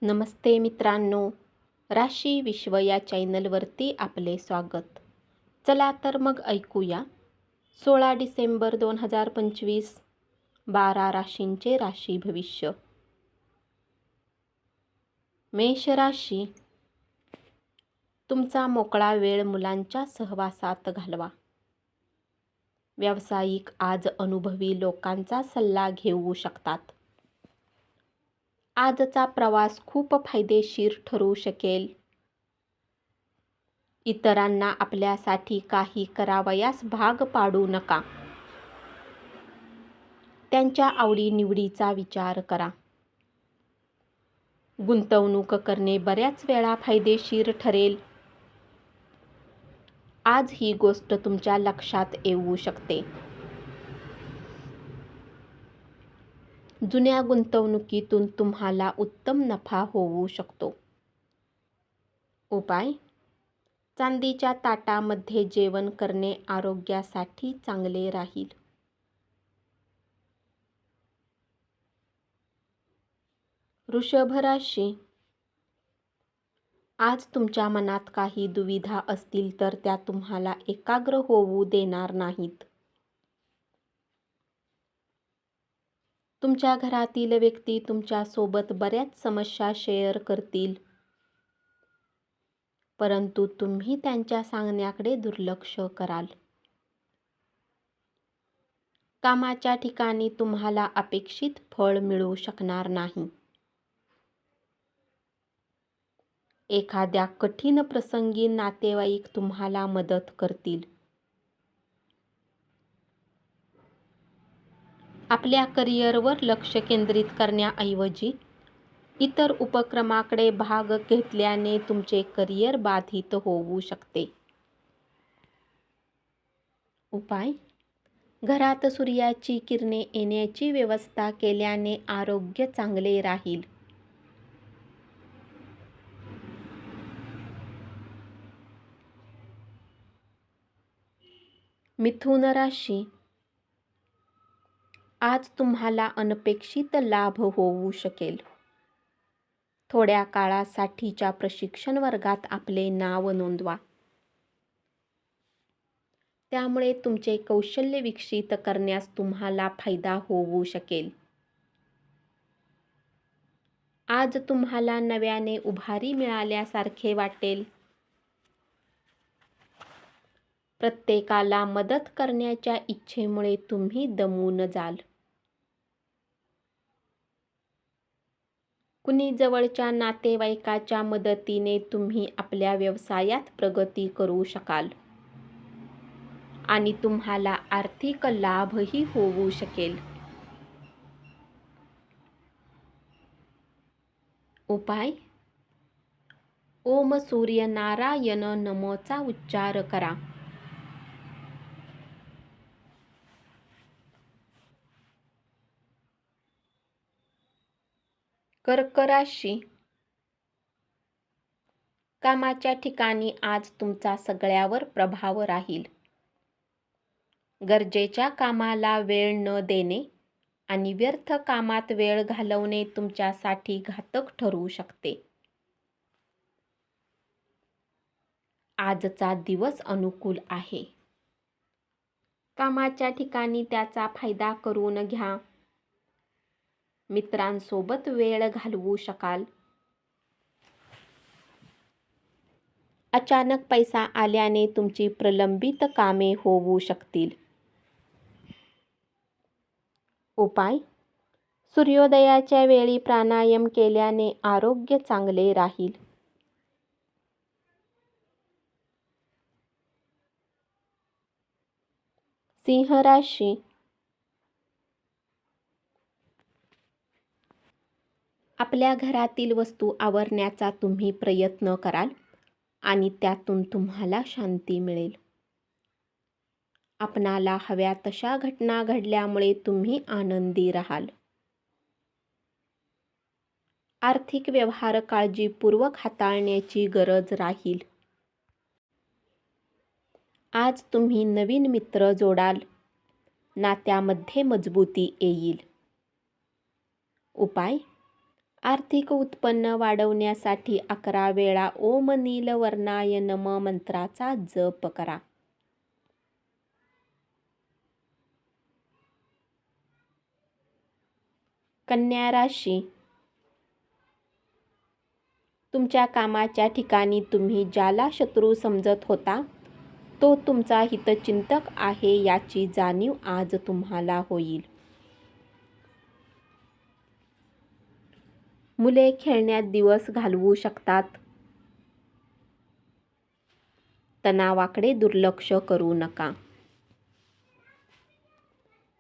नमस्ते मित्रांनो, राशी विश्व या चॅनलवरती आपले स्वागत. चला तर मग ऐकूया 16 डिसेंबर 2025 12 राशींचे राशी भविष्य. मेष राशी, तुमचा मोकळा वेळ मुलांच्या सहवासात घालवा. व्यावसायिक आज अनुभवी लोकांचा सल्ला घेऊ शकतात. आजचा प्रवास खूप फायदेशीर ठरू शकेल. इतरांना आपल्यासाठी काही करावयास भाग पाडू नका. त्यांच्या आवडीनिवडीचा विचार करा. गुंतवणूक करणे बऱ्याच वेळा फायदेशीर ठरेल. आज ही गोष्ट तुमच्या लक्षात येऊ शकते. जुन्या गुंतवणुकीतून तुम्हाला उत्तम नफा होऊ शकतो. उपाय: चांदीच्या ताटामध्ये जेवण करणे आरोग्यासाठी चांगले राहील. वृषभ राशी, आज तुमच्या मनात काही दुविधा असतील तर त्या तुम्हाला एकाग्र होऊ देणार नाहीत. तुमच्या घरातील व्यक्ती तुमच्यासोबत बऱ्याच समस्या शेअर करतील, परंतु तुम्ही त्यांच्या सांगण्याकडे दुर्लक्ष कराल. कामाच्या ठिकाणी तुम्हाला अपेक्षित फळ मिळू शकणार नाही. एखाद्या कठीण प्रसंगी नातेवाईक तुम्हाला मदत करतील. आपल्या करिअरवर लक्ष केंद्रित करण्याऐवजी इतर उपक्रमाकडे भाग घेतल्याने तुमचे करिअर बाधित होऊ शकते. उपाय: घरात सूर्याची किरणे येण्याची व्यवस्था केल्याने आरोग्य चांगले राहील. मिथुन राशी, आज तुम्हाला अनपेक्षित लाभ होऊ शकेल. थोड्या काळासाठीच्या प्रशिक्षण वर्गात आपले नाव नोंदवा. त्यामुळे तुमचे कौशल्य विकसित करण्यास तुम्हाला फायदा होऊ शकेल. आज तुम्हाला नव्याने उभारी मिळाल्यासारखे वाटेल. प्रत्येकाला मदत करण्याच्या इच्छेमुळे तुम्ही दमून जाल. कुणी जवळच्या नातेवाईकाच्या मदतीने तुम्ही आपल्या व्यवसायात प्रगती करू शकाल आणि तुम्हाला आर्थिक लाभही होऊ शकेल. उपाय: ओम सूर्य नारायण नमोचा उच्चार करा. कर्क राशी, कामाच्या ठिकाणी आज तुमचा सगळ्यावर प्रभाव राहील. गरजेच्या कामाला वेळ न देणे आणि व्यर्थ कामात वेळ घालवणे तुमच्यासाठी घातक ठरू शकते. आजचा दिवस अनुकूल आहे. कामाच्या ठिकाणी त्याचा फायदा करून घ्या. मित्रांसोबत वेळ घालवू शकाल. अचानक पैसा आल्याने तुमची प्रलंबित कामे होऊ शकतील. उपाय: सूर्योदयाच्या वेळी प्राणायाम केल्याने आरोग्य चांगले राहील. सिंह राशी, आपल्या घरातील वस्तू आवरण्याचा तुम्ही प्रयत्न कराल आणि त्यातून तुम्हाला शांती मिळेल. आपणाला हव्या तशा घटना घडल्यामुळे तुम्ही आनंदी राहाल. आर्थिक व्यवहार काळजीपूर्वक हाताळण्याची गरज राहील. आज तुम्ही नवीन मित्र जोडाल. नात्यामध्ये मजबूती येईल. उपाय: आर्थिक उत्पन्न वाढवण्यासाठी 11 वेळा ओम नीलवर्णाय नम मंत्राचा जप करा. कन्या राशी, तुमच्या कामाच्या ठिकाणी तुम्ही ज्याला शत्रू समजत होता तो तुमचा हितचिंतक आहे याची जाणीव आज तुम्हाला होईल. मुले खेळण्यात दिवस घालवू शकतात. तणावाकडे दुर्लक्ष करू नका.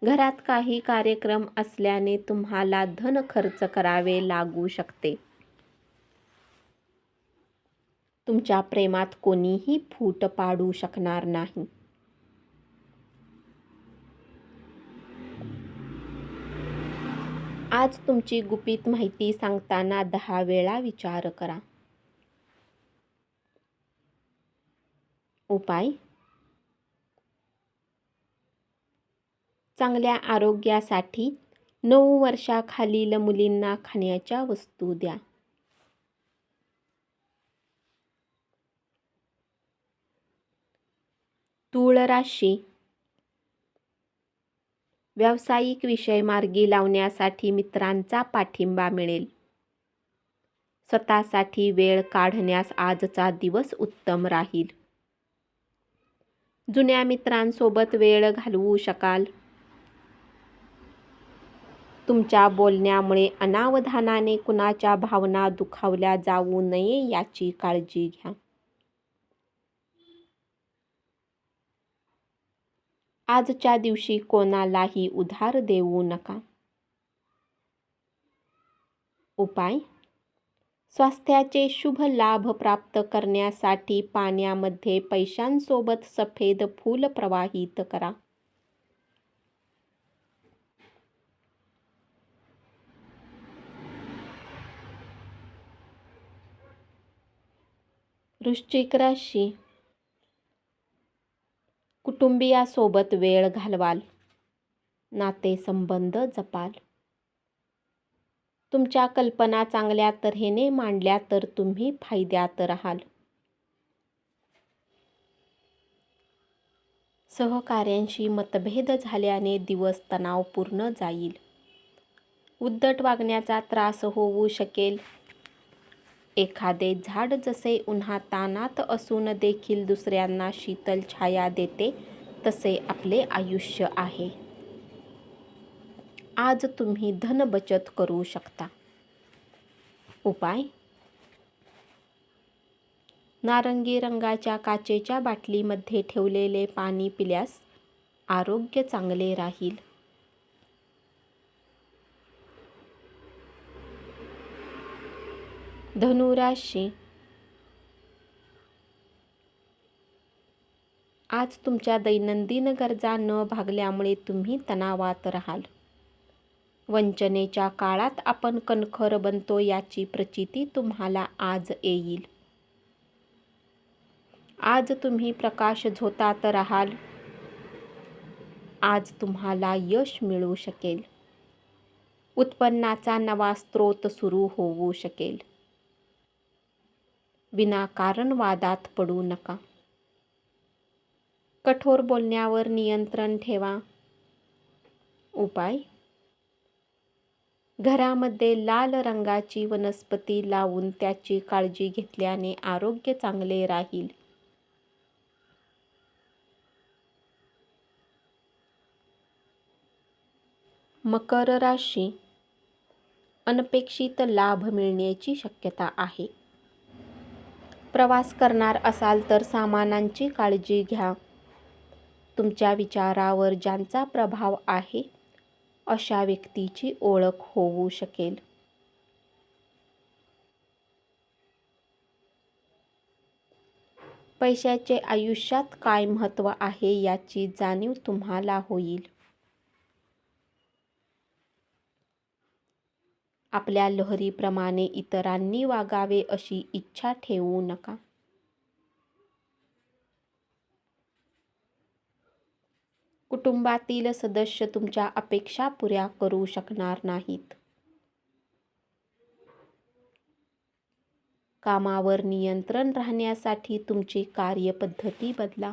घरात काही कार्यक्रम असल्याने तुम्हाला धन खर्च करावे लागू शकते. तुमच्या प्रेमात कोणीही फूट पाडू शकणार नाही. आज तुमची गुपित माहिती सांगताना 10 वेळा विचार करा. उपाय: चांगल्या आरोग्यासाठी 9 वर्षाखालील मुलींना खाण्याच्या वस्तू द्या. तूळ राशी, व्यावसायिक विषय मार्गी लावण्यासाठी मित्रांचा पाठिंबा मिळेल. स्वतःसाठी वेळ काढण्यास आजचा दिवस उत्तम राहील. जुन्या मित्रांसोबत वेळ घालवू शकाल. तुमच्या बोलण्यामुळे अनावधानाने कुणाच्या भावना दुखावल्या जाऊ नये याची काळजी घ्या. आजच्या दिवशी कोणालाही उधार देऊ नका. उपाय: स्वास्थ्याचे शुभ लाभ प्राप्त करण्यासाठी पाण्यामध्ये पैशांसोबत सफेद फूल प्रवाहित करा. वृश्चिक राशी, कुटुंबियासोबत वेळ घालवाल. नातेसंबंध जपाल. तुमच्या कल्पना चांगल्या तऱ्हेने मांडल्या तर तुम्ही फायद्यात राहाल. सहकाऱ्यांशी मतभेद झाल्याने दिवस तणावपूर्ण जाईल. उद्धट वागण्याचा त्रास होऊ शकेल. एखादे झाड जसे उन्हातानात असून देखील दुसऱ्यांना शीतल छाया देते तसे आपले आयुष्य आहे. आज तुम्ही धन बचत करू शकता. उपाय: नारंगी रंगाच्या काचेच्या बाटलीमध्ये ठेवलेले पाणी पिल्यास आरोग्य चांगले राहील. धनु राशी, आज तुमच्या दैनंदिन गरजा न भागल्यामुळे तुम्ही तणावात राहाल. वंचनेच्या काळात आपण कणखर बनतो याची प्रचिती तुम्हाला आज येईल. आज तुम्ही प्रकाश झोतात राहाल. आज तुम्हाला यश मिळू शकेल. उत्पन्नाचा नवा स्रोत सुरू होऊ शकेल. विनाकारण वादात पडू नका. कठोर बोलण्यावर नियंत्रण ठेवा. उपाय: घरामध्ये लाल रंगाची वनस्पती लावून त्याची काळजी घेतल्याने आरोग्य चांगले राहील. मकर राशी, अनपेक्षित लाभ मिळण्याची शक्यता आहे. प्रवास करणार असाल तर सामानांची काळजी घ्या. तुमच्या विचारावर ज्यांचा प्रभाव आहे अशा व्यक्तीची ओळख होऊ शकेल. पैशाचे आयुष्यात काय महत्त्व आहे याची जाणीव तुम्हाला होईल. आपल्या लहरीप्रमाणे इतरांनी वागावे अशी इच्छा ठेवू नका. कुटुंबातील सदस्य तुमच्या अपेक्षा पुऱ्या करू शकणार नाहीत. कामावर नियंत्रण राहण्यासाठी तुमची कार्यपद्धती बदला.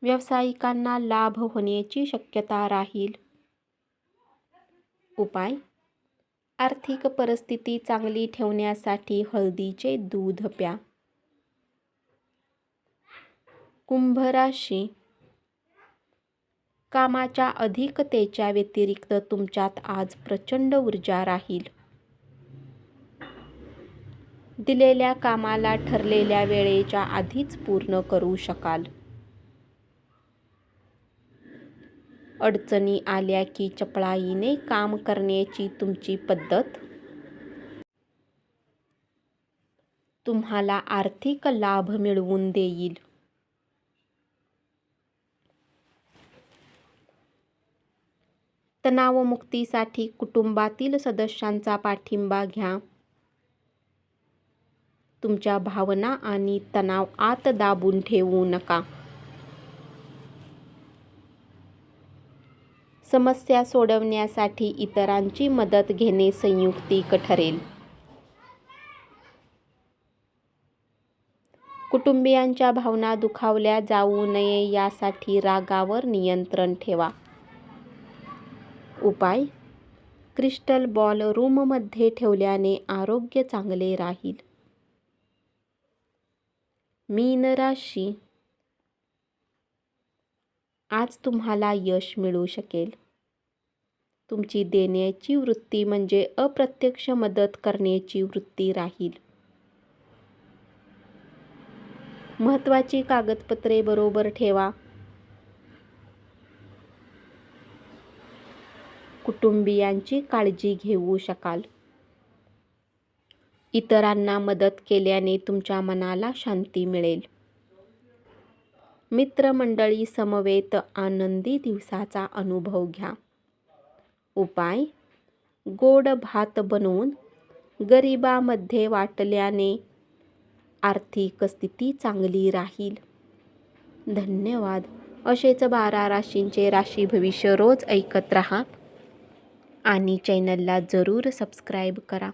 व्यावसायिकांना लाभ होण्याची शक्यता राहील. उपाय: आर्थिक परिस्थिती चांगली ठेवण्यासाठी हळदीचे दूध प्या. कुंभ राशी. कामाच्या अधिकतेच्या व्यतिरिक्त तुमच्यात आज प्रचंड ऊर्जा राहील. दिलेल्या कामाला ठरलेल्या वेळेच्या आधीच पूर्ण करू शकाल. अडचणी आल्या की चपळाईने काम करण्याची तुमची पद्धत तुम्हाला आर्थिक लाभ मिळवून देईल. तणावमुक्तीसाठी कुटुंबातील सदस्यांचा पाठिंबा घ्या. तुमच्या भावना आणि तणाव आत दाबून ठेवू नका. समस्या सोडवण्यासाठी इतरांची मदत घेणे संयुक्तिक ठरेल. कुटुंबियांच्या भावना दुखावल्या जाऊ नये यासाठी रागावर नियंत्रण ठेवा. उपाय: क्रिस्टल बॉल रूममध्ये ठेवल्याने आरोग्य चांगले राहील. मीन राशी. आज तुम्हाला यश मिळू शकेल. तुमची देण्याची वृत्ती म्हणजे अप्रत्यक्ष मदत करण्याची वृत्ती राहील. महत्त्वाची कागदपत्रे बरोबर ठेवा. कुटुंबियांची काळजी घेऊ शकाल. इतरांना मदत केल्याने तुमच्या मनाला शांती मिळेल. मित्रमंडळी समवेत आनंदी दिवसाचा अनुभव घ्या. उपाय: गोड भात बनवून गरिबांमध्ये वाटल्याने आर्थिक स्थिती चांगली राहील. धन्यवाद. असेच 12 राशींचे राशी भविष्य रोज ऐकत रहा आणि चॅनलला जरूर सबस्क्राईब करा.